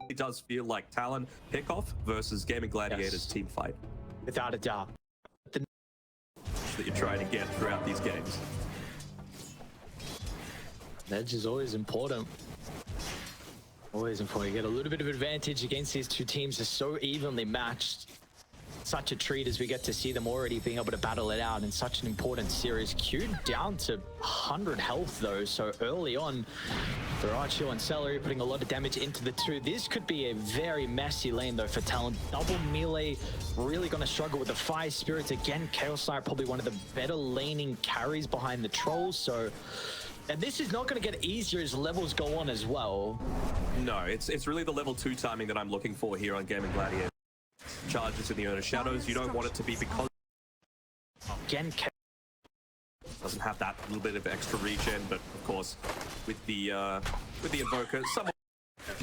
It does feel like Talon pickoff versus Gaming Gladiators team fight. Without a doubt. That you're trying to get throughout these games. Edge is always important. Always important. You get a little bit of advantage against these two teams. They're so evenly matched. Such a treat as we get to see them already being able to battle it out in such an important series. Q down to 100 health though, so early on, Duracho and Celery putting a lot of damage into the two. This could be a very messy lane though for Talon. Double melee, really going to struggle with the Fire Spirits. Again, Chaos Knight probably one of the better laning carries behind the Trolls, so... And this is not going to get easier as levels go on as well. No, it's really the level 2 timing that I'm looking for here on Gaming Gladiator. Charges in the Urn of Shadows, you don't want it to be because... Again, doesn't have that little bit of extra regen, but of course, with the Invoker, someone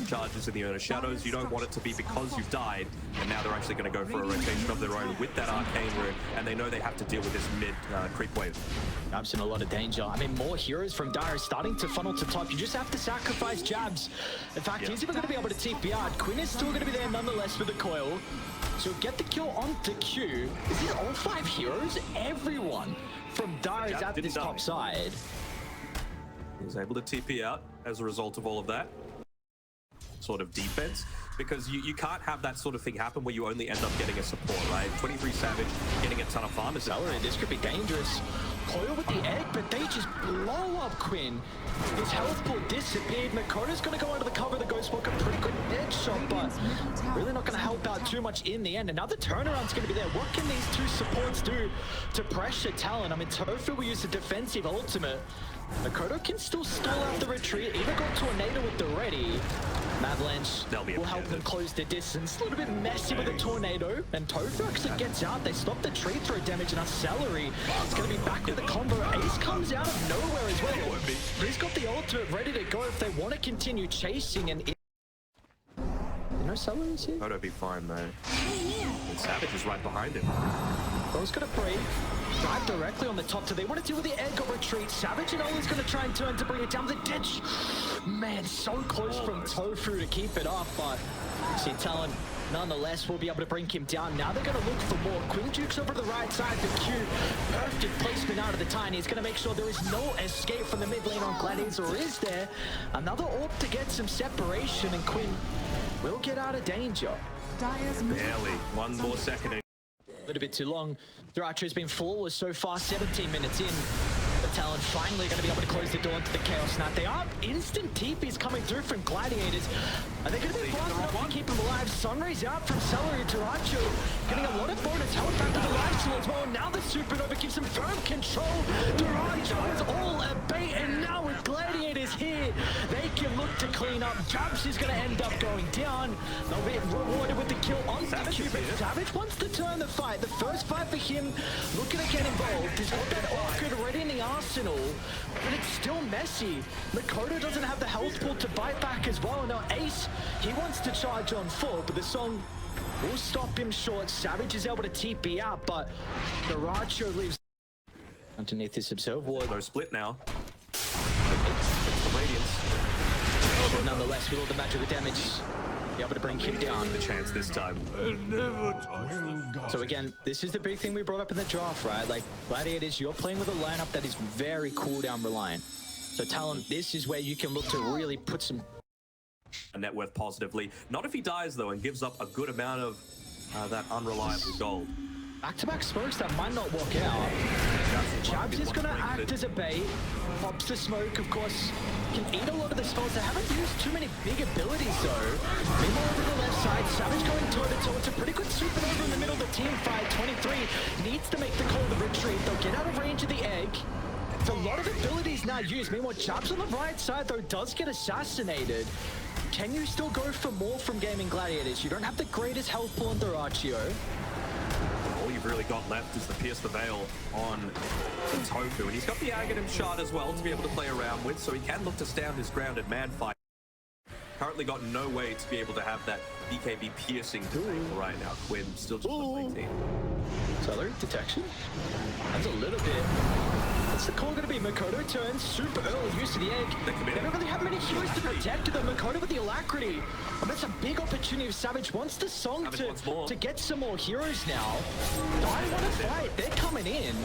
charges in the Urn of Shadows, you don't want it to be because you've died, and now they're actually going to go for a rotation of their own with that Arcane Rune, and they know they have to deal with this mid creep wave. Jabs in a lot of danger. I mean, more heroes from Dire starting to funnel to top. You just have to sacrifice Jabs. In fact, he's even going to be able to TP out. Quinn is still going to be there nonetheless with the coil. So get the kill onto Q. This is all 5 heroes. Everyone from Dire is at this top side. He was able to TP out as a result of all of that sort of defense, because you can't have that sort of thing happen where you only end up getting a support, right? 23SAVAGE getting a ton of farm. This could be dangerous. Coil with the egg, but they just blow up Quinn. His health pool disappeared. Makoto's going to go under the cover of the Ghostwalker. Pretty good edge shot, but really not going to help out too much in the end. Another turnaround's going to be there. What can these two supports do to pressure Talon? I mean, Tofu will use a defensive ultimate. Makoto can still stall out the retreat, even got Tornado with the ready. Avalanche will help them close the distance. A little bit messy with the Tornado, and Tofu actually gets out. They stop the tree throw damage, and our Celery is going to be back with the combo. Ace comes out of nowhere as well. He's got the ultimate ready to go if they want to continue chasing, and you know Celery's here? Toto'll be fine though. And Savage is right behind him. Bro's going to break. Drive directly on the top, so they want to deal with the egg or retreat. Savage and Ollie's going to try and turn to bring it down the ditch. Man, so close from Tofu to keep it up, but see Talon nonetheless will be able to bring him down. Now they're going to look for more. Quinn Duke's over to the right side for Q. Perfect placement out of the Tiny. He's going to make sure there is no escape from the mid lane on Gladiator, or is there? Another orb to get some separation, and Quinn will get out of danger. Barely. One more second. A little bit too long. Duracho's been flawless so far, 17 minutes in. But Talon finally going to be able to close the door into the Chaos Knight. They are instant TPs coming through from Gladiators. Are they going to be fast enough to keep him alive? Sunray's out from Celery. Duracho getting a lot of bonus health back to the lifesteal as well. Now the Supernova gives him firm control. Duracho is all at bay, and now with Gladiators here, they can look to clean up. Jabs is going to end up going down. They'll be rewarded with the kill on Savage. Savage wants to turn the fight. The first fight for him, looking to get involved. He's got that Orchid ready in the arsenal, but it's still messy. Makoto doesn't have the health pool to bite back as well. Now Ace, he wants to charge on full, but the song will stop him short. Savage is able to TP out, but Duracho leaves underneath this observe ward. No split now. It's the Radiance. But nonetheless, with all the magical damage, be able to bring him down. The chance this time. So again, this is the big thing we brought up in the draft, right? Like, Gladiators, you're playing with a lineup that is very cooldown reliant. So Talon, this is where you can look to really put some net worth positively. Not if he dies though and gives up a good amount of that unreliable gold. Back-to-back smokes that might not work out. Jabs is going to act as a bait. Pops the smoke, of course. Can eat a lot of the spells. They haven't used too many big abilities, though. Meanwhile, over the left side, Savage going toe-to-toe. It's a pretty good supernova in the middle of the team fight. 23 needs to make the call to retreat. They'll get out of range of the egg. It's a lot of abilities now used. Meanwhile, Jabs on the right side, though, does get assassinated. Can you still go for more from Gaming Gladiators? You don't have the greatest health pool on Duracho. All you've really got left is the Pierce the Veil on Tofu, and he's got the Aghanim Shard as well to be able to play around with, so he can look to stand his ground at man fight. Currently got no way to be able to have that BKB piercing right now. Quinn still just +19. Celery detection? That's a little bit What's the call going to be? Makoto turns super early, use of the egg. They don't really have many heroes to protect them. Makoto with the alacrity. And that's a big opportunity if Savage wants the song to get some more heroes now. I want to fight. They're coming in.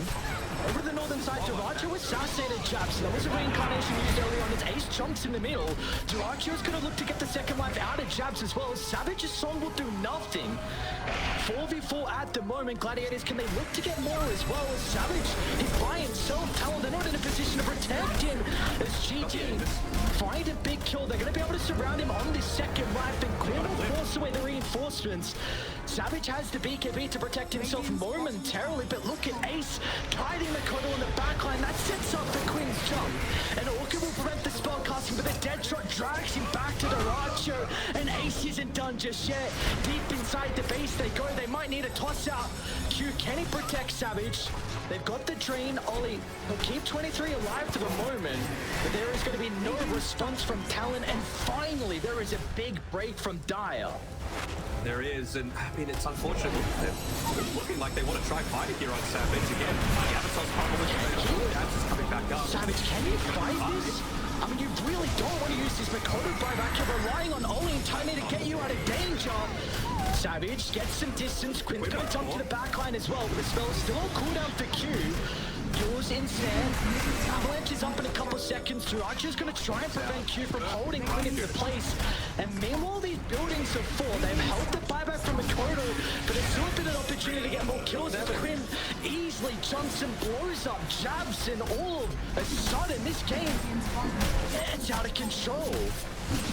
Over the northern side, Duracho with assassinated Japs. That was a reincarnation used early on as Ace chunks in the middle. Duracho's going to look to get the second life out of Japs as well. Savage's song will do nothing. 4v4 at the moment. Gladiators, can they look to get more as well as Savage? He's by himself. Talon, they're not in a position to protect him as GG find a big kill. They're going to be able to surround him on this second life, and Quinn will force away the reinforcements. Savage has the BKB to protect himself momentarily, but look at Ace guiding Makoto on the backline. That sets up the Quinn's jump, and Orca will prevent the spell casting, but the dead shot drags him back to Duracho, and Ace isn't done just yet. Deep inside the base they go. They might need a toss out. Q, can he protect Savage? They've got the drain. Ollie, he'll keep 23 alive for the moment, but there is going to be no response from Talon, and finally there is a big break from Dire. There is, and I mean, it's unfortunate. They're looking like they want to try fighting here on Savage again. The Avatar's probably Dabs is coming back up. Savage, can you fight this? I mean, you really don't want to use this Makoto buyback. You're relying on Ollie and Tiny to get you out of danger. Savage gets some distance. Quinn's going to jump to the backline as well, but the spell's still on cooldown for Q. Yours instead. Avalanche is up in a couple seconds. Duracho's going to try and prevent Q from holding Quinn into place. And meanwhile, these buildings are full. They've held the buyback from Makoto, but it's still been an opportunity to get more kills as Quinn easily jumps and blows up Jabs, and all of a sudden this game, it's out of control.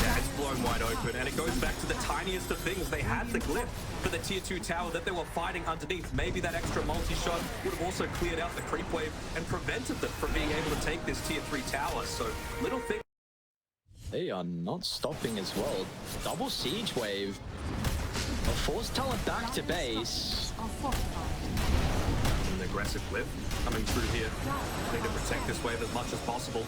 Yeah, it's blown wide open, and it goes back to the tiniest of things. They had the glyph for the tier 2 tower that they were fighting underneath. Maybe that extra multi-shot would have also cleared out the creep wave and prevented them from being able to take this tier 3 tower. So little thing. They are not stopping as well. Double siege wave. A forced talent back to base. An aggressive glyph coming through here. Need to protect this wave as much as possible.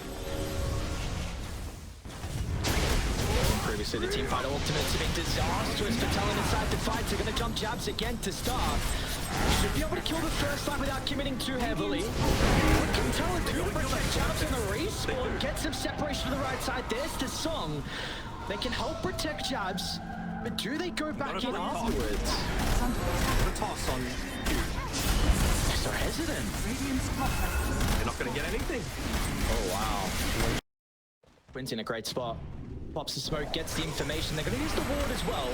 Previously, the teamfight ultimates have been disastrous for Talon inside the fight. They're going to jump Jabs again to start. Should be able to kill the first life without committing too heavily. What can Talon do to protect Jabs on the respawn? Get some separation to the right side. There's the song. They can help protect Jabs, but do they go back in afterwards? The toss on Q. They're so hesitant. They're not going to get anything. Oh, wow. Quinn's in a great spot. Pops the smoke, gets the information. They're going to use the ward as well.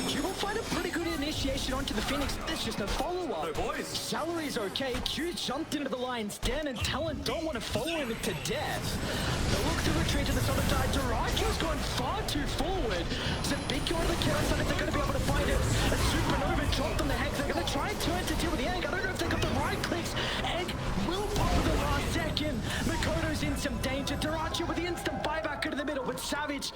Q will find a pretty good initiation onto the Phoenix. There's just no follow-up. No, boys. Salary's okay. Q jumped into the lion's den, and Talon don't want to follow him to death. They'll look to retreat to the southern side. Duracho's gone far too forward. It's a big kill on the chaos side if they're going to be able to find it. A supernova dropped on the Hex. They're going to try and turn to deal with the egg. I don't know if they got the right clicks. Egg will pop at the last second. Makoto's in some danger. Duracho with the instant buyback into the middle, but Savage,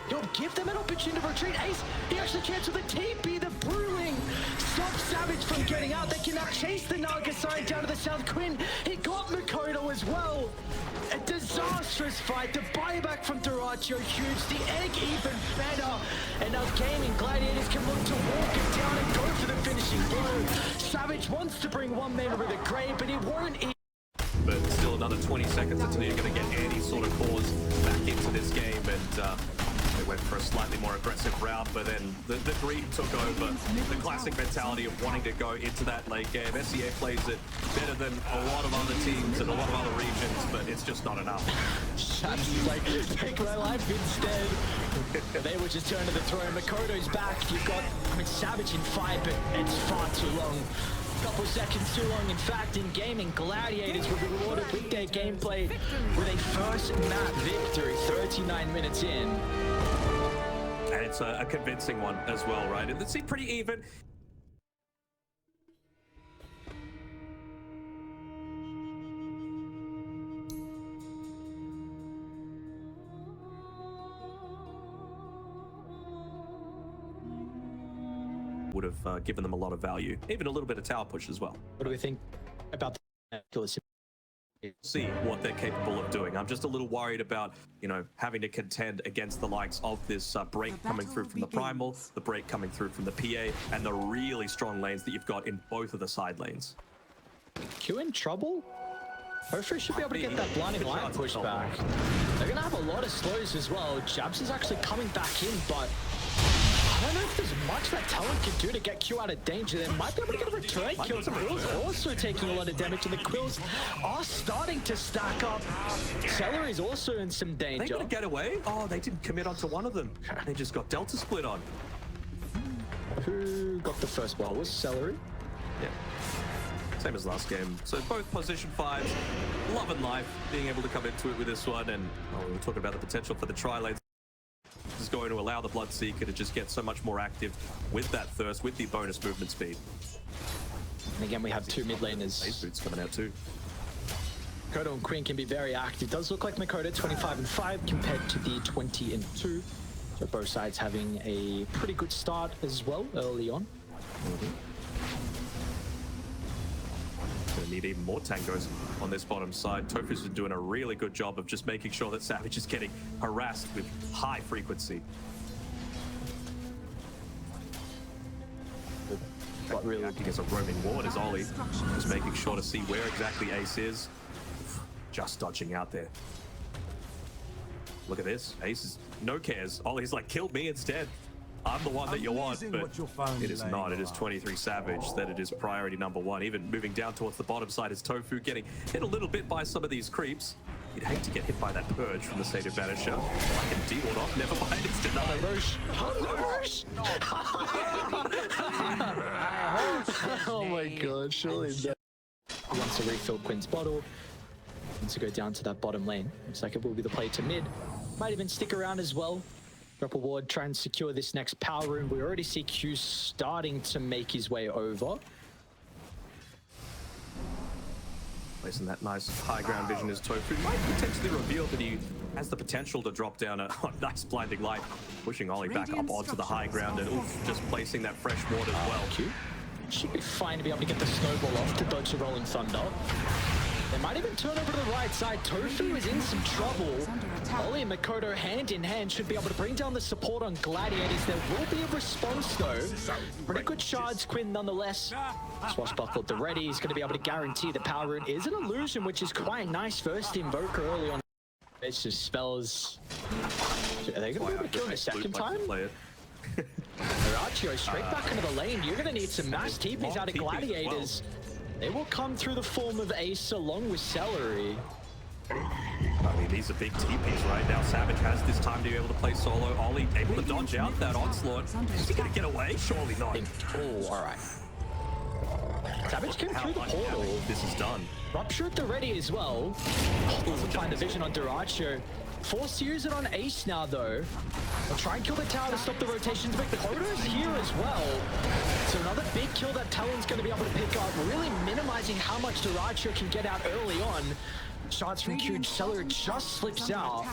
he'll give them an opportunity to retreat. Ace, he actually cancels the TP. The Brewing stops Savage from getting out. They can now chase the Naga side down to the south. Quinn, he got Makoto as well. A disastrous fight. The buyback from Duracho, huge. The egg even better. And now Gaming Gladiators can look to walk it down and go for the finishing blow. Savage wants to bring one man over the grave, but he won't. But still another 20 seconds until you're going to get any sort of cause back into this game, and they went for a slightly more aggressive route, but then the greed took over. The classic mentality of wanting to go into that late game. SEA plays it better than a lot of other teams and a lot of other regions, but it's just not enough. Shots like, take my life instead. They were just turned to the throne. Makoto's back. You've got, I mean, Savage in fight, but it's far too long. Couple seconds too long. In fact, in gaming, Gladiators will be rewarded with their gameplay with a first map victory 39 minutes in. And it's a convincing one as well, right? And it seemed pretty even. Would have given them a lot of value, even a little bit of tower push as well. What do we think about the see what they're capable of doing? I'm just a little worried about, you know, having to contend against the likes of this break coming through from the Primal, the break coming through from the PA, and the really strong lanes that you've got in both of the side lanes. Q in trouble? Hopefully should be able to get that blinding light pushed back. They're going to have a lot of slows as well. Jabs is actually coming back in, but I don't know if there's much that Talon can do to get Q out of danger. They might be able to get a return kill. The Quills also taking a lot of damage, and the Quills are starting to stack up. Celery's also in some danger. They gonna get away? Oh, they didn't commit onto one of them. They just got Delta split on. Who got the first ball? Was Celery? Yeah. Same as last game. So both position 5s, love and life, being able to come into it with this one. And we were talking about the potential for the tri-lanes. This is going to allow the Bloodseeker to just get so much more active with that thirst, with the bonus movement speed. And again, we have 2 mid laners. Ace Boots coming out too. Makoto and Quinn can be very active. It does look like Makoto 25-5 compared to the 20-2. So both sides having a pretty good start as well early on. Gonna need even more tangos on this bottom side. Tofu's been doing a really good job of just making sure that Savage is getting harassed with high frequency. But really acting as a roaming ward is Ollie, just making sure to see where exactly Ace is. Just dodging out there. Look at this. Ace is no cares. Ollie's like, killed me instead. I'm the one that you want, but it is not. It is 23SAVAGE that it is priority number 1. Even moving down towards the bottom side is Tofu, getting hit a little bit by some of these creeps. You'd hate to get hit by that Purge from the Sated Banisher. I can D-ward off, never mind, it's denied. Oh my god, surely that. He wants to refill Quinn's bottle. Wants to go down to that bottom lane. Looks like it will be the play to mid. Might even stick around as well. Drop a ward, try and secure this next power room. We already see Q starting to make his way over. Placing that nice high ground vision as Tofu might potentially reveal that he has the potential to drop down a nice blinding light, pushing Ollie back up onto the high ground and just placing that fresh ward as well. Q should be fine to be able to get the snowball off to dodge the rolling thunder. They might even turn over to the right side. Tofu is in some trouble. Ollie and Makoto hand in hand should be able to bring down the support on Gladiators. There will be a response though. Pretty good shards, Quinn nonetheless. Swashbuckle at the ready. He's going to be able to guarantee the power rune is an illusion, which is quite nice. First Invoker early on. It's just spells. Are they going to be able to kill him a second time? Arachio straight back into the lane. You're going to need some mass TPs out of Gladiators. They will come through the form of Ace along with Celery. I mean, these are big TPs right now. Savage has this time to be able to play solo. Ollie able to dodge out that onslaught. Is he going to get away? Surely not. Oh, all right. Savage came through the portal. This is done. Rupture at the ready as well. Doesn't find the vision on Duracho. Forced to use it on Ace now, though. They'll try and kill the tower to stop the rotations, but Makoto's here as well. So another big kill that Talon's going to be able to pick up, really minimizing how much Duracho can get out early on. Shots from Q, Celery just slips out.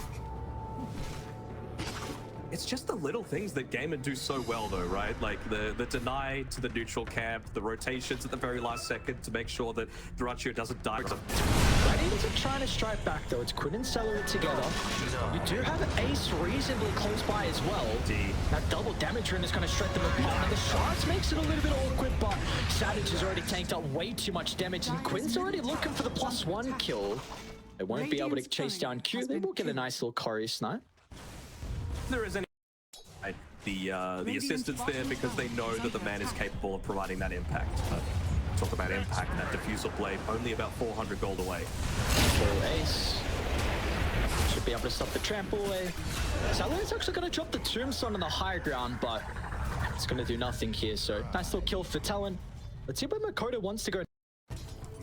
It's just the little things that Gamer do so well, though, right? Like the deny to the neutral camp, the rotations at the very last second to make sure that Duracho doesn't die. Gladiators are trying to strike back, though. It's Quinn and Celery together. You do have Ace reasonably close by as well. That double damage rune is going to strike them apart. And the shards makes it a little bit awkward, but Savage has already tanked up way too much damage, and Quinn's already looking for the +1 kill. They won't be able to chase down Q. They will get a nice little Courier snipe. There is any the assistance there because they know that the man is capable of providing that impact. Talk about impact, that diffusal blade only about 400 gold away. Full Ace should be able to stop the trample away. Celery's actually going to drop the tombstone on the high ground, but it's going to do nothing here. So nice little kill for Talon. Let's see where Makoto wants to go.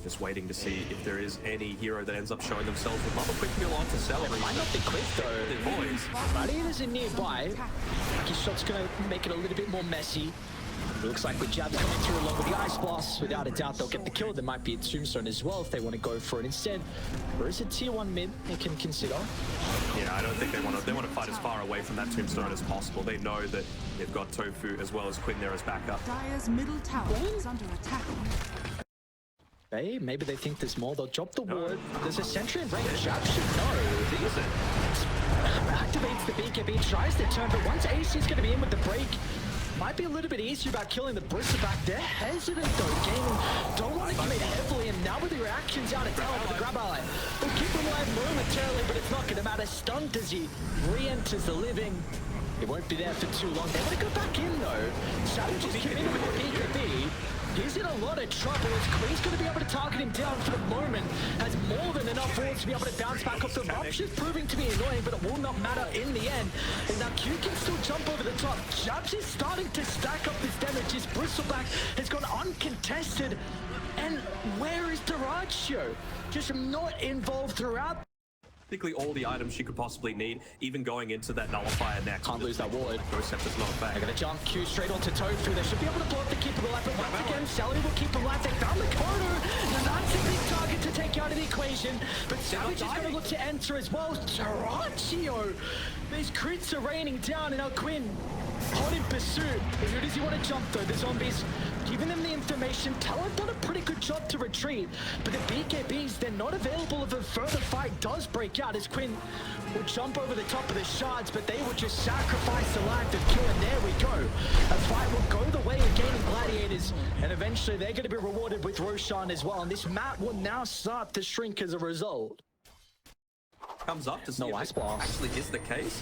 Just waiting to see if there is any hero that ends up showing themselves. Would love a quick kill onto Celery. It might not be quick though. Boys. Gladiators are nearby. His shot's gonna make it a little bit more messy. It looks like with jabs coming through along with the Ice Blast, without a doubt they'll get the kill. There might be a tombstone as well if they want to go for it instead. There is a tier 1 mid they can consider. Yeah, I don't think they want to fight as far away from that tombstone as possible. They know that they've got Tofu as well as Quinn there as backup. Dire's middle tower is under attack. Hey, maybe they think there's more. They'll drop the ward. There's a sentry in range. Jab should know. Activates the BKB, tries to turn, but once AC is going to be in with the break, might be a little bit easier about killing the bristleback. They're hesitant though, gaming. Don't want to commit heavily, and now with the reactions out of Talon for the grab ally. We'll keep him alive momentarily, but it's not going to matter. Stunned as he re-enters the living. It won't be there for too long. They want to go back in though. Savage is committing with the BKB. He's in a lot of trouble as Queen's going to be able to target him down for the moment. Has more than enough wards to be able to bounce back off the Rupture's proving to be annoying, but it will not matter in the end. And now Q can still jump over the top. Jabs is starting to stack up this damage. His Bristleback has gone uncontested. And where is Duracio? Just not involved throughout. Basically all the items she could possibly need, even going into that nullifier next. Can't lose that ward. Ghost Scepter's not back. They're going to jump Q straight onto Tofu. They should be able to blow up the keeper alive, but once again, Sally will keep him alive. They found the corner. Now that's a big target to take out of the equation, but Savage is going to look to enter as well. Duracio! These crits are raining down, and now Quinn hot in pursuit. Who does he want to jump though? The zombies giving them the information. Talon done a pretty good job to retreat, but the BKBs, they're not available if a further fight does break out, as Quinn will jump over the top of the shards, but they will just sacrifice the life of Q, and there we go. A fight will go the way of gaining gladiators, and eventually they're going to be rewarded with Roshan as well, and this map will now start to shrink as a result. Comes up to see No if Ice it Blast. actually is the case.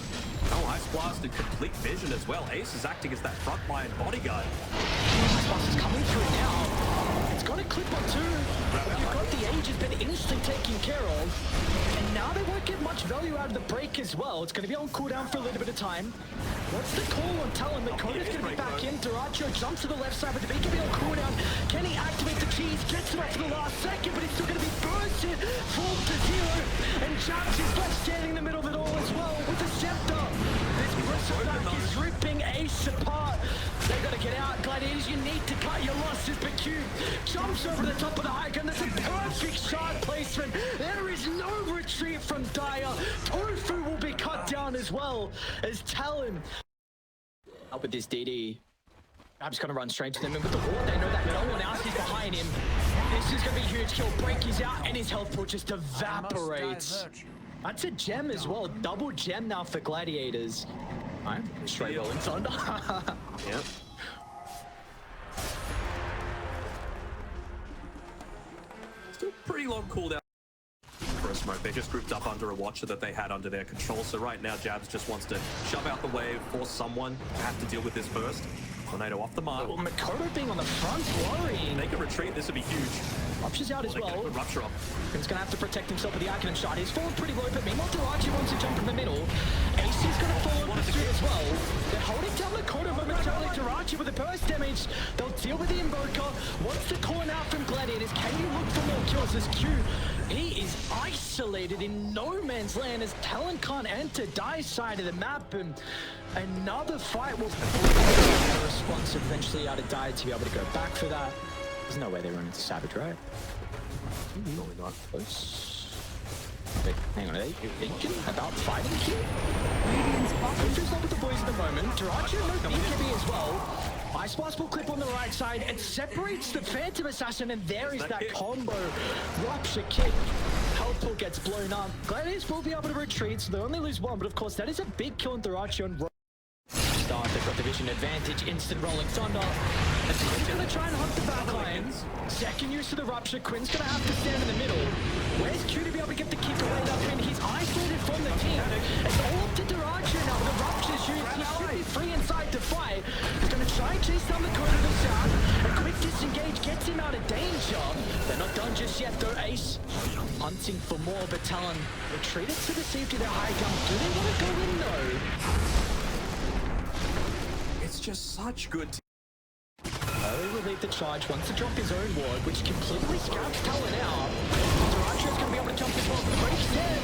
No Ice Blast and complete vision as well. Ace is acting as that frontline bodyguard. Ice Blast is coming through now. It's got a clip on two. You've got the Age has been instantly taken care of. And now they won't get much value out of the break as well. It's going to be on cooldown for a little bit of time. What's the call on Talon? Makoto's going to be back in. Duracio jumps to the left side with the BKB on cooldown. Can he activate the cheese? Gets it off for the last second, but he's still going to be bursted. Full to zero. And Jabs is left standing in the middle of it all as well with the scepter. This Bristleback is ripping Ace apart. They got to get out. Gladiators, you need to cut your losses. But Q jumps over the top of the high gun. That's a perfect shot placement. There is no retreat from Dyer. Tofu will be cut down as well as Talon. Up with this DD. Ab's gonna run straight to them, and with the ward, they know that no one else is behind him. This is gonna be a huge kill. Break is out, and his health pool just evaporates. That's a gem as well. Double gem now for Gladiators. Alright, straight rolling thunder. Yep. Still pretty long cooldown for a smoke. They just grouped up under a watcher that they had under their control. So right now, Jabs just wants to shove out the wave, force someone to have to deal with this first. Tornado off the mark. Well, Makoto being on the front, worrying. They can retreat. This would be huge. Rupture's out as They get a well. good rupture off. He's gonna have to protect himself with the Arcanum shot. He's fallen pretty low, but meanwhile, Duracio wants to jump in the middle. Ace is gonna fall in pursuit as well. They're holding down Makoto momentarily. Duracio with the burst damage. They'll deal with the Invoker. What's the call now from Gladiators? Can you look for more kills as Q? He is isolated in no man's land as Talon can't enter Dye's side of the map, and another fight will be responsive eventually out of Dye to be able to go back for that. There's no way they run into Savage, right? Probably not. Close. Wait, hang on, are they thinking about fighting here? Radiant's bottom Rupture's not with the boys at the moment. Duracio no BKB as well. Ice Blast will clip on the right side. It separates the Phantom Assassin, and there is that combo. Rupture kick. Health pool gets blown up. Gladiators will be able to retreat, so they only lose one, but of course that is a big kill on Duracio and Start. They've got the vision advantage. Instant rolling thunder. And Quinn's gonna try and hunt the backlines. Second use of the Rupture. Quinn's gonna have to stand in the middle. Where's Q to be able to get the kick away now? Quinn, he's isolated from the team. It's all up to Duracio now. The Rupture's used. He should be free inside to fight. He's gonna try and chase down the corner to the south. A quick disengage gets him out of danger. They're not done just yet though. Ace hunting for more, but Talon retreated to the safety of their high gun. Do they want to go in though? It's just such good. Early relieve the charge, wants to drop his own ward, which completely scouts Talon out. Duracio's going to be able to jump as well, but the break's dead.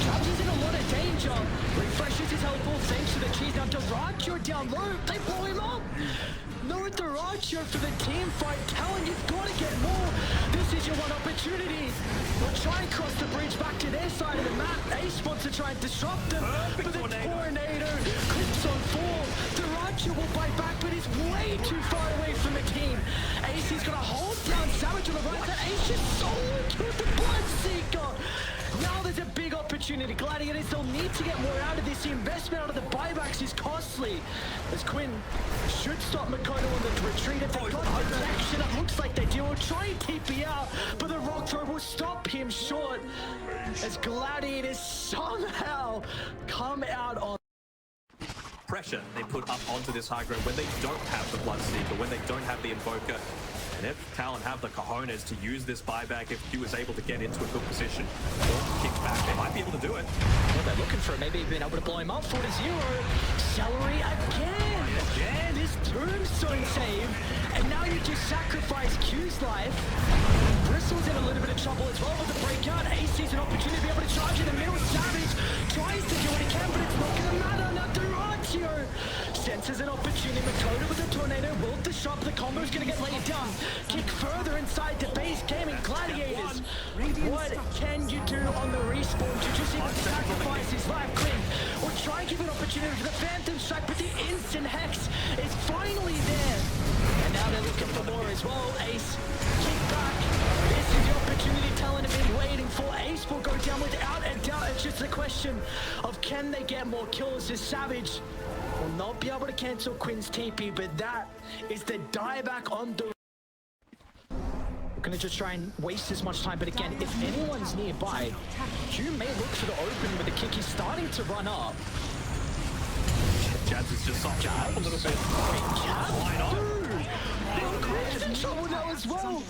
Jabs is in a lot of danger. Refreshes his health pool thanks to the cheese. Now Duracio down low, they blow him up. No Duracio for the team fight. Talon, you've got to get more. This is your one opportunity. We'll try and cross the bridge back to their side of the map. Ace wants to try and disrupt them, but the tornado clips on four. Duracio will bite back, but he's way too far away from the team. Ace is going to hold down Savage on the right side. Ace just solo killed the Bloodseeker. Now there's a big opportunity. Gladiators, they'll need to get more out of this. The investment out of the buybacks is costly. As Quinn should stop Makoto on the retreat. If they've got protection, it looks like they do. Will try and TP out, but the rock throw will stop him short. As Gladiators somehow come out on pressure they put up onto this high ground when they don't have the Bloodseeker, when they don't have the Invoker. And if Talon have the cojones to use this buyback, if Q is able to get into a good position or kick back, they might be able to do it. well, they're looking for it. Maybe being able to blow him up 4-0. Celery again. And his tombstone save. And now you just sacrifice Q's life. Bristle's in a little bit of trouble as well with the breakout. Ace sees an opportunity to be able to charge in the middle. Savage tries to do what he can, but it's not going to matter. Now Duratio senses an opportunity. Makoto with a tornado. Will the shot. The combo is going to get laid down. Kick further inside the base. Gaming Gladiators. What can you do on the respawn to just even sacrifice his life? Quinn or try and give an opportunity for the Phantom Strike, but the instant Hex is finally there. And now they're looking for more as well. Ace, kick back. This is the opportunity Talon have been waiting for. Ace will go down without a doubt. It's just a question of can they get more kills. As Savage will not be able to cancel Quinn's TP, but that is the dieback on the... We're gonna just try and waste as much time, but again, if anyone's nearby, you may look for the open with the kick. He's starting to run up. Jabs is just off a little bit. Why not? He's in trouble now as well.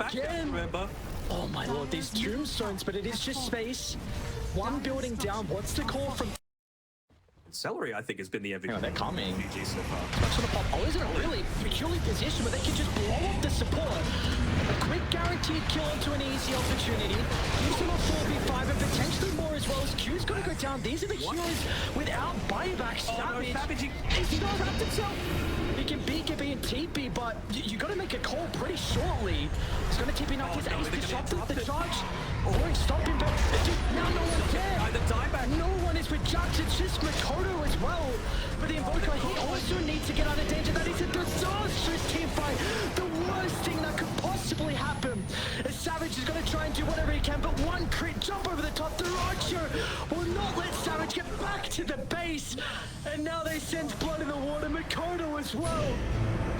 Again. Remember? Oh my lord, these tombstones, but it is just space. One building down. What's the call from... Celery, I think, has been the MVP. Oh, they're coming. GG so far. Touch on the pop. Oh, isn't it really peculiar position where they can just blow up the support? A quick guaranteed kill onto an easy opportunity. Using a 4v5 and potentially more as well. As Q's gonna go down. These are the heroes without buyback. Savage. Savage, He's not wrapped himself. He can BKB and TP, but you gotta make a call pretty shortly. He's gonna TP knock his ace disrupted the charge. Or stop him, but now no one's there. The dieback. No one is with Jux, it's just Makoto as well. But the Invoker, he also needs to get out of danger. That is a disastrous team fight. The worst thing that could possibly happen. As Savage is going to try and do whatever he can, but one crit jump over the top. The Archer will not let Savage get back to the base. And now they send blood in the water. Makoto as well.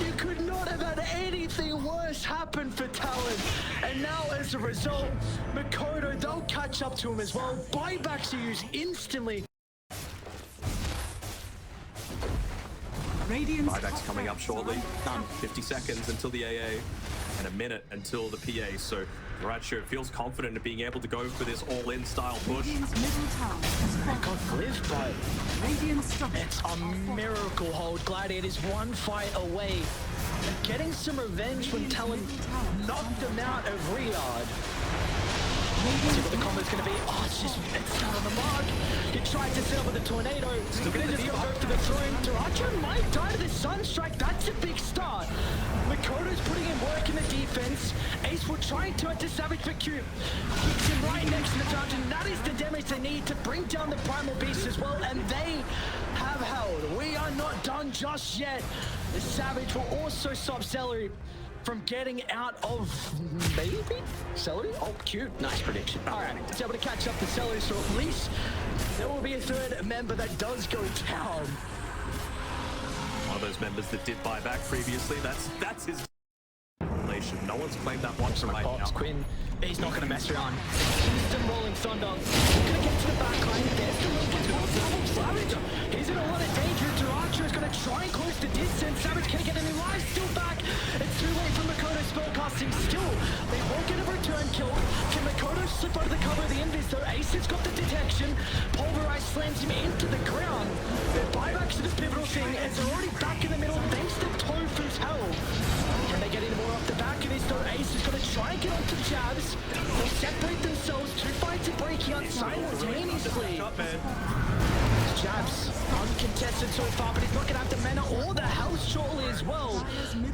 You could not have had anything worse happen for Talon. And now as a result, Makoto, they'll catch up to him as well. Buybacks are used instantly. Buyback's coming up shortly. 50 seconds until the AA and a minute until the PA. So Ratio feels confident in being able to go for this all-in style push. They can't live, but it's a miracle hold. Gladiators one fight away. Getting some revenge when Talon knocked them out of Riyadh. See what the combo's going to be. Oh, it's not on the mark. He tried to set up with a tornado. Still going to just go for the throwing. Duracho might die to the Sunstrike. That's a big start. Makoto's putting in work in the defense. Ace will try and turn to Savage, but Q keeps him right next to the fountain. That is the damage they need to bring down the Primal Beast as well, and they have held. We are not done just yet. The Savage will also stop Celery from getting out of maybe Celery. Oh, cute. Nice prediction. All right, it's able to catch up to Celery, so at least there will be a third member that does go down. One of those members that did buy back previously. That's his relation. No one's claimed that one from right now. Quinn, he's not going to mess around. Instant rolling thunder. Going to get to the back line. There's the look. Savage. He's in a lot of danger. Duracho is going to try and close the distance. Savage can't get any lives. Still back. It's too late for Makoto spellcasting. Still, they won't get a return kill. Can Makoto slip out of the cover of the invis though? Ace has got the detection. Pulverize slams him into the ground. Their buybacks to the pivotal thing as they're already back in the middle thanks to Tofu's help. Can they get any more off the back of this though? Ace is going to try and get onto the jabs. They'll separate themselves. Two fights are breaking out simultaneously. Jabs uncontested so far, but he's not going to have the mana or the health shortly as well.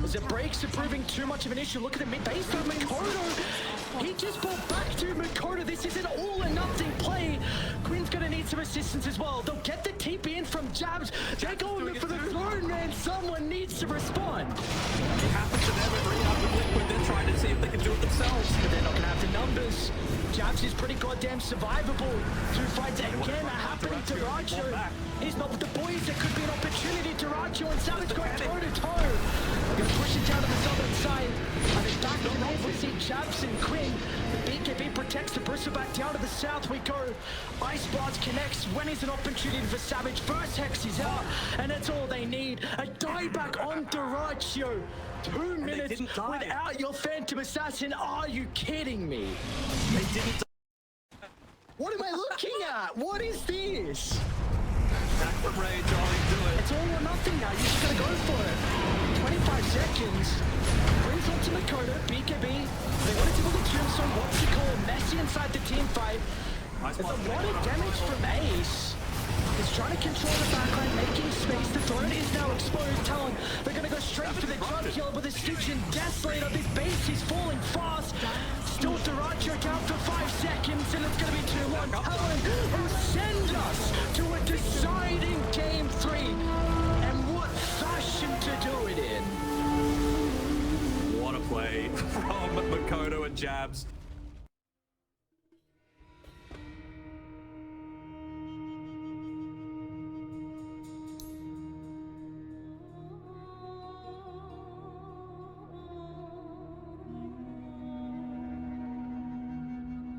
As the breaks are proving too much of an issue. Look at the mid base though. Makoto He just brought back to Makoto. This is an all or nothing play. Quinn's gonna need some assistance as well. They'll get the TP in from Jabs. They're going for the throne, man. Someone needs to respond. It happens to them every other Liquid. They're trying to see if they can do it themselves. But they're not gonna have the numbers. Jabs is pretty goddamn survivable. Two fights again are happening to Racho. He's not with the boys. There could be an opportunity to Racho and Savage going toe to toe. They're gonna push it down to the southern side. And it's back to north. We see Jabs and Quinn. The BKB protects the Bristle back down to the south we go. Ice Blast connects when is an opportunity for Savage. First Hex is out, and that's all they need. A dieback on Duracio. 2 minutes without your Phantom Assassin. Are you kidding me? They didn't. What am I looking at? What is this? Back from Rage, Ollie, do it. It's all or nothing now. You just gotta go for it. 25 seconds. Brings on to Makoto. BKB. They wanted to look at Tombstone. What's he call? Messy inside the team fight. There's a lot of damage from Ace. He's trying to control the backline, making space. The throne is now exposed. Talon, they're going to go straight for the drug killer with a Stitch and Desolate on this base. He's falling fast. Still Duracho down for 5 seconds, and it's going to be too long. Talon will send us to a deciding Game 3. And what fashion to do it in. What a play from Makoto and Jabs.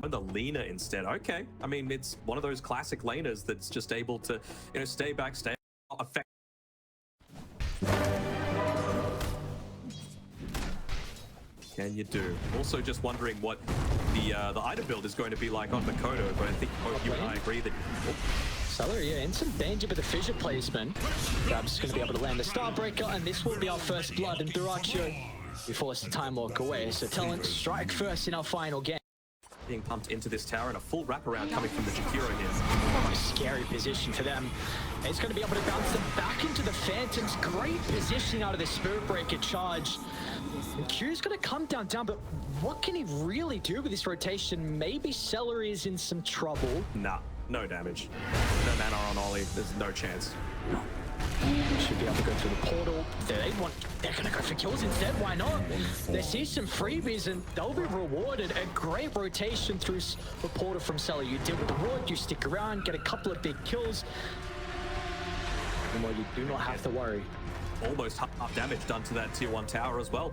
The laner instead. Okay, I mean, it's one of those classic laners that's just able to, you know, stay back, stay effective. Can you do? Also, just wondering what the item build is going to be like on Makoto, but I think both you and I agree that. Celery, yeah, in some danger with the fissure placement. Grab's going to be able to land the Starbreaker, and this will be our first blood. And Duracho, we force the time walk away. So Talent strike first in our final game. Being pumped into this tower and a full wraparound coming from the Jakiro here. What a scary position for them. He's going to be able to bounce them back into the Phantoms. Great positioning out of the Spirit Breaker charge. And Q's going to come down, but what can he really do with this rotation? Maybe Celery is in some trouble. Nah, no damage. No mana on Ollie. There's no chance. Should be able to go through the portal. They're going to go for kills instead. Why not? They see some freebies and they'll be rewarded. A great rotation through the portal from Celery. You deal with the ward, you stick around, get a couple of big kills. And well, you do not have to worry. Almost half damage done to that tier 1 tower as well.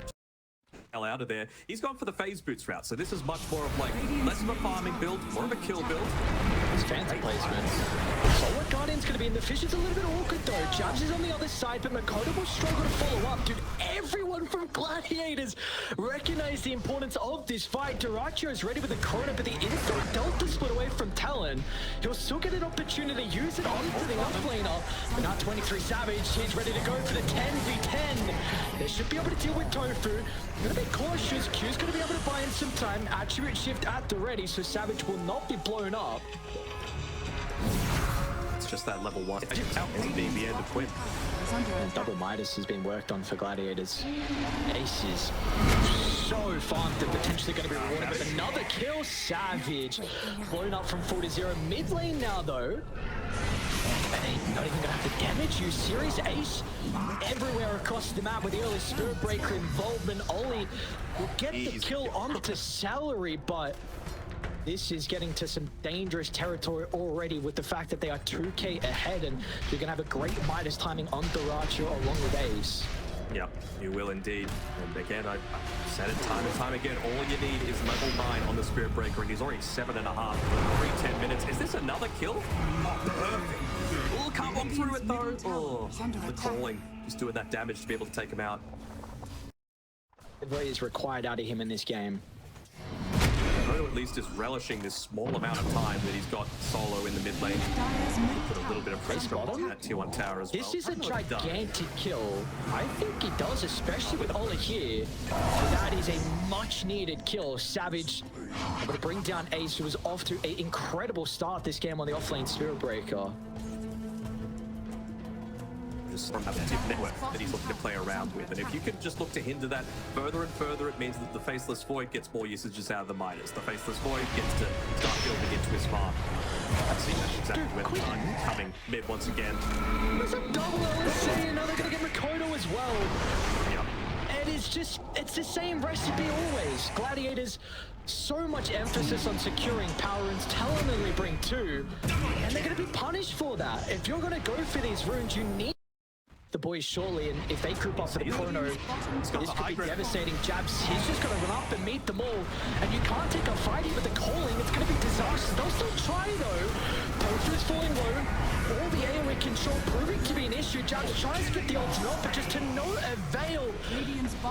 Hell out of there. He's gone for the phase boots route, so this is much more of like less of a farming build, more of a kill build. His Phantom placements. Solid Guardian's going to be in the fish. It's a little bit awkward though. Jabs is on the other side, but Makoto will struggle to follow up. Dude, everyone from Gladiators recognize the importance of this fight. Duracho is ready with the Corona, but the infield Delta split away from Talon. He'll still get an opportunity to use it onto the offlaner. But now 23SAVAGE, he's ready to go for the 10v10. They should be able to deal with Tofu. Gonna be cautious. Q's gonna be able to buy in some time. Attribute shift at the ready, so Savage will not be blown up. It's just that level 1. Ending the end of Quinn. And double Midas has been worked on for Gladiators. Ace is so farmed and potentially going to be rewarded with another kill. Savage blown up from 4-0. Mid lane now though. And they're not even going to have the damage. You serious? Ace everywhere across the map with the early Spirit Breaker involvement. Ollie will get the kill onto Celery, but this is getting to some dangerous territory already with the fact that they are 2k ahead, and you're going to have a great Midas timing on Duracho along with Ace. Yeah, you will indeed. And again, I said it time and time again, all you need is level 9 on the Spirit Breaker, and he's already 7.5, 10 minutes. Is this another kill? Oh, perfect. Oh, can't walk through it though. Oh, the calling. Just doing that damage to be able to take him out. What is required out of him in this game? Makoto at least is relishing this small amount of time that he's got solo in the mid lane. Put a little bit of pressure on that tier 1 tower as well. This is a gigantic kill. I think he does, especially with Ola here. That is a much needed kill. Savage able to bring down Ace, who was off to an incredible start this game on the offlane Spirit Breaker. just from a tip network that he's looking to play around with. And if you can just look to hinder that further and further, it means that the Faceless Void gets more usages out of the Midas. The Faceless Void gets to start building into his farm. I see that's exactly where the time coming mid once again. There's a double LSC, and now they're going to get Makoto as well. Yep. And it's the same recipe always. Gladiators, so much emphasis on securing power runes, Talon only bring 2, and they're going to be punished for that. If you're going to go for these runes, you need the boys surely, and if they group up for the chrono, this could be devastating. Jabs, he's just going to run up and meet them all, and you can't take a fight here with the calling. It's going to be disastrous. They'll still try though. Tofu is falling low. All the AoE control proving to be an issue. Jabs tries to get the ultimate off, but just to no avail.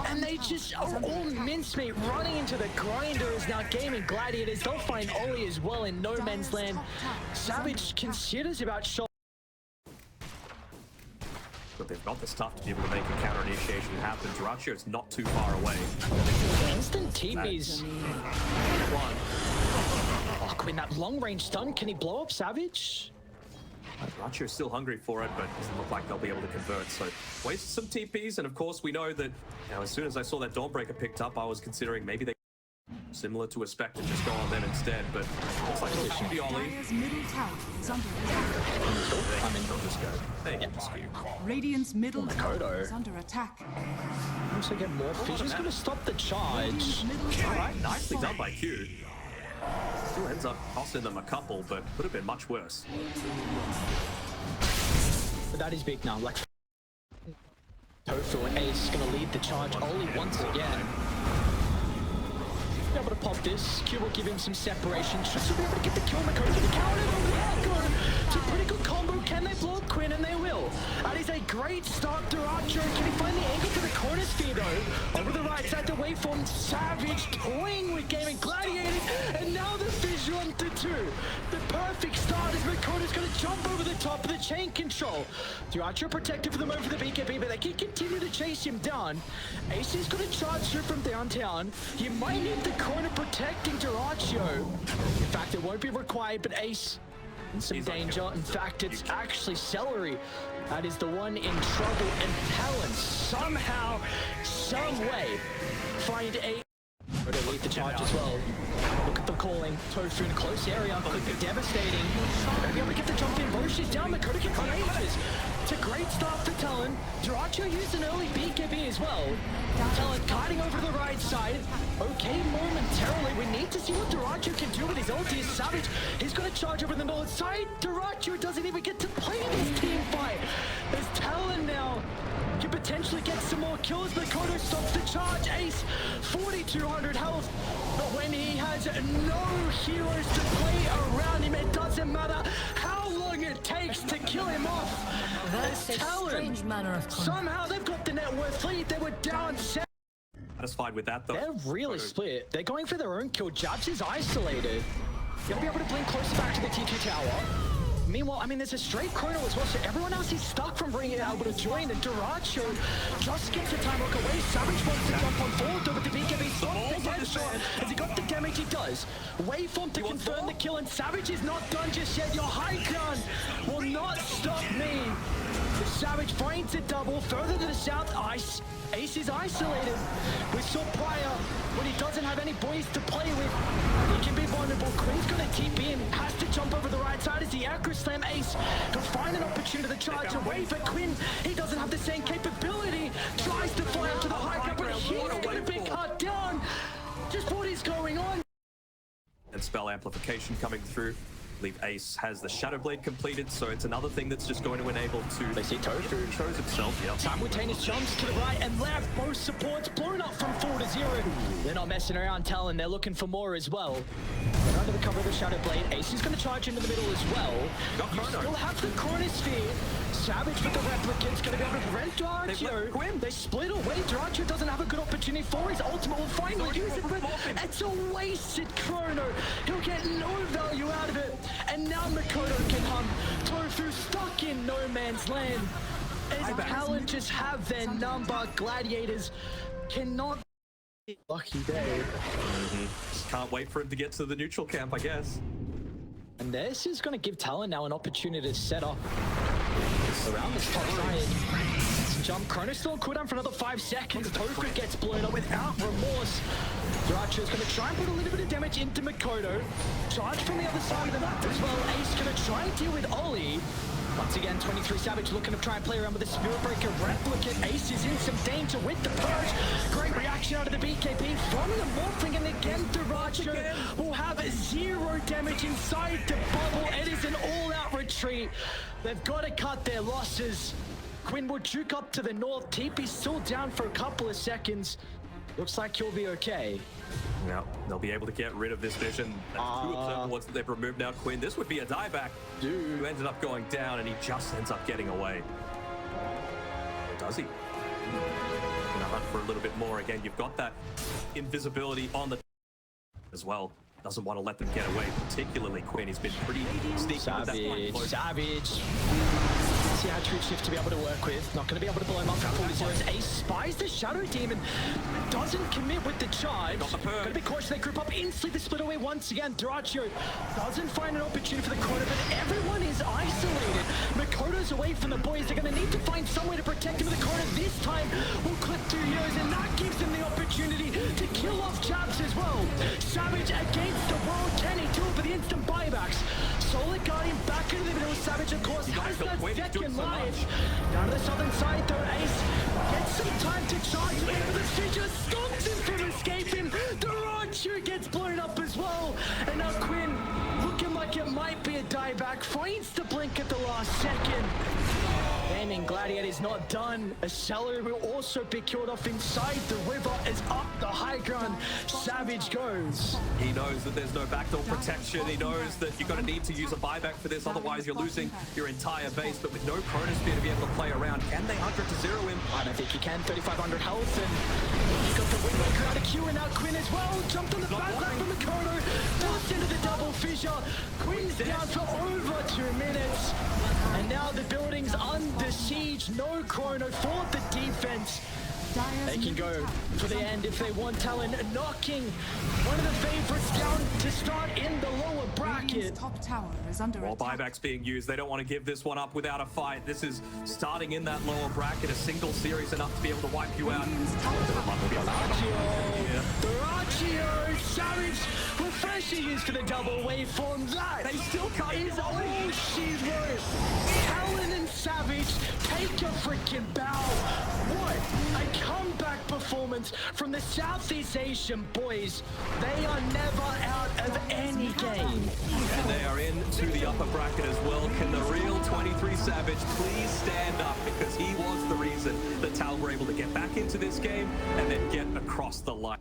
And they just are all mincemeat running into the grinder as now gaming Gladiators. They'll find Oli as well in no man's land. Savage considers about shot. But they've got the stuff to be able to make a counter initiation happen. Duraccio is not too far away. Instant TPs. Oh, Quinn, that long range stun. Can he blow up Savage? Duraccio is still hungry for it, but it doesn't look like they'll be able to convert. So waste some TPs, and of course we know that, as soon as I saw that Dawnbreaker picked up, I was considering maybe they similar to a Spectre, just go on them instead, but looks like it's the Ollie. They'll just go. They can just go. Radiant's middle tower Makoto is under attack. Also get more fish. He's going to stop the charge. Alright, nicely done by Q. Still ends up costing them a couple, but could have been much worse. But that is big now. Like Tofu and Ace going to lead the charge only once again. Be able to pop this. Q will give him some separation. Should still be able to get the kill. Makoto for the counter. Oh, good. It's a pretty good combo. Can they blow up Quinn? And they will. That is a great start. Duraccio. Can he find the angle to the corner sphere though? Over the right side, the waveform. Savage toying with gaming Gladiators. And now the fish on to 2. The perfect start is Makoto's going to jump over the top of the chain control. Duraccio protected for the moment for the BKB, but they can continue to chase him down. Ace is going to charge through from downtown. You might need the corner protecting Duraccio. In fact, it won't be required, but Ace in some danger. In fact, it's actually Celery. That is the one in trouble, and Talon somehow, some way, find a... to lead the charge as well. Look at the calling. Tofu in a close area could be devastating. Gonna be able to get the jump in. Roche is down. Makoto gets on ages. It's a great start for Talon. Duraccio used an early BKB as well. Talon kiting over to the right side. Okay, momentarily. We need to see what Duraccio can do with his ulti. Savage, he's going to charge over the north side. Duraccio doesn't even get to play this team fight. There's Talon now. Can potentially get some more kills. Makoto stops the charge. Ace, 4,200 health. But when he has no heroes to play around him, it doesn't matter how long it takes to kill him off. That's a strange manner of conduct. Somehow they've got the net worth lead. They were down 7. Satisfied with that though. They're really split. They're going for their own kill. Jabs is isolated. You'll be able to blink closer back to the T2 tower. Meanwhile, I mean, there's a straight chrono as well, so everyone else is stuck from bringing it able to join. And Duraccio just gets a time look away. Savage wants to jump on forward, though, but the BKB stops the headshot. Has he got the damage? He does. Waveform to confirm the kill, and Savage is not done just yet. Your high ground will not stop me. The Savage finds a double further to the south. Ace is isolated. We saw prior when he doesn't have any boys to play with. He can be vulnerable. Quinn's going to TP in. Has to jump over the right side as the Acro Slam. Ace can find an opportunity to charge away, but Quinn, he doesn't have the same capability. Tries to fly up to the high ground, but he's going to be cut down. Just what is going on? And spell amplification coming through. I believe Ace has the Shadow Blade completed, so it's another thing that's just going to enable to... They see Tofu. Shows himself, yeah. Simultaneous jumps to the right and left. Both supports blown up from 4 to 0. They're not messing around, Talon. They're looking for more as well. They're under the cover of the Shadow Blade. Ace is going to charge into the middle as well. You still have the Chronosphere. Savage with the Replicate's going to be able to rent Duraccio. They split away. Duraccio doesn't have a good opportunity for his ultimate. Will finally use it, but it's a wasted chrono. He'll get no value out of it. And now Makoto can hum. Tofu stuck in no man's land. As Talon just have their number. Gladiators cannot be lucky day. Just can't wait for him to get to the neutral camp, I guess. And this is going to give Talon now an opportunity to set up around this top side. Jump. Chrono still on cooldown for another 5 seconds. Tofu gets blown up without remorse. Duracho is going to try and put a little bit of damage into Makoto. Charge from the other side of the map as well. Ace going to try and deal with Ollie. Once again, 23SAVAGE looking to try and play around with the Spirit Breaker replicate. Ace is in some danger with the purge. Great reaction out of the BKB from the Morphling, and again, Duracho will have 0 damage inside the bubble. It is an all-out retreat. They've got to cut their losses. Quinn will juke up to the north. TP's still down for a couple of seconds. Looks like he'll be okay. Yeah, they'll be able to get rid of this vision. That's 2 observables that they've removed now. Quinn, this would be a dieback. Who ended up going down, and he just ends up getting away. Or does he? Gonna hunt for a little bit more. Again, you've got that invisibility on the as well. Doesn't want to let them get away, particularly Quinn. He's been pretty sneaky with that blind close. Savage. See how true shift to be able to work with. Not going to be able to blow him up for 40 Ace spies the Shadow Demon. Doesn't commit with the charge. Going to be cautious. They group up instantly. They split away once again. Duracho doesn't find an opportunity for the corner, but everyone is isolated. Makoto's away from the boys. They're going to need to find some way to protect him in the corner. This time will clip 2 years, and that gives them the opportunity to kill off Chaps as well. Savage against the world. Can he do it for the instant buybacks? Solid Guardian back into the middle. Savage, of course, has that second life. Down to the southern side, though. Ace gets some time to charge. But the figure stops him from escaping. Duracho gets blown up as well. And now Quinn, looking like it might be a dieback, finds the blink at the last second. Aiming Gladiator's not done. A Celery will also be killed off inside the river as up the high ground. Savage goes. He knows that there's no backdoor protection. He knows that you're going to need to use a buyback for this. Otherwise, you're losing your entire base. But with no Chronosphere to be able to play around, can they 100-0 him? I don't think he can. 3,500 health, and he's got the Windmaker out of Q, and now Quinn as well. Jumped on the backpack from Makoto. Forced into the double fissure. Quinn's down for over 2 minutes. And now the building's under siege. No Chrono for the defense. They can go for the end if they want. Talon knocking one of the favorites down to start in the lower bracket. Top tower is under While attack. buybacks being used, they don't want to give this one up without a fight. This is starting in that lower bracket. A single series enough to be able to wipe you out. Duracho, Savage, refreshing is for the double waveform. That They still can't is all she wrote. Talon and Savage take a freaking bow. What a comeback performance from the Southeast Asian boys. They are never out of any game. And they are into the upper bracket as well. Can the real 23SAVAGE please stand up? Because he was the reason that Tal were able to get back into this game and then get across the line.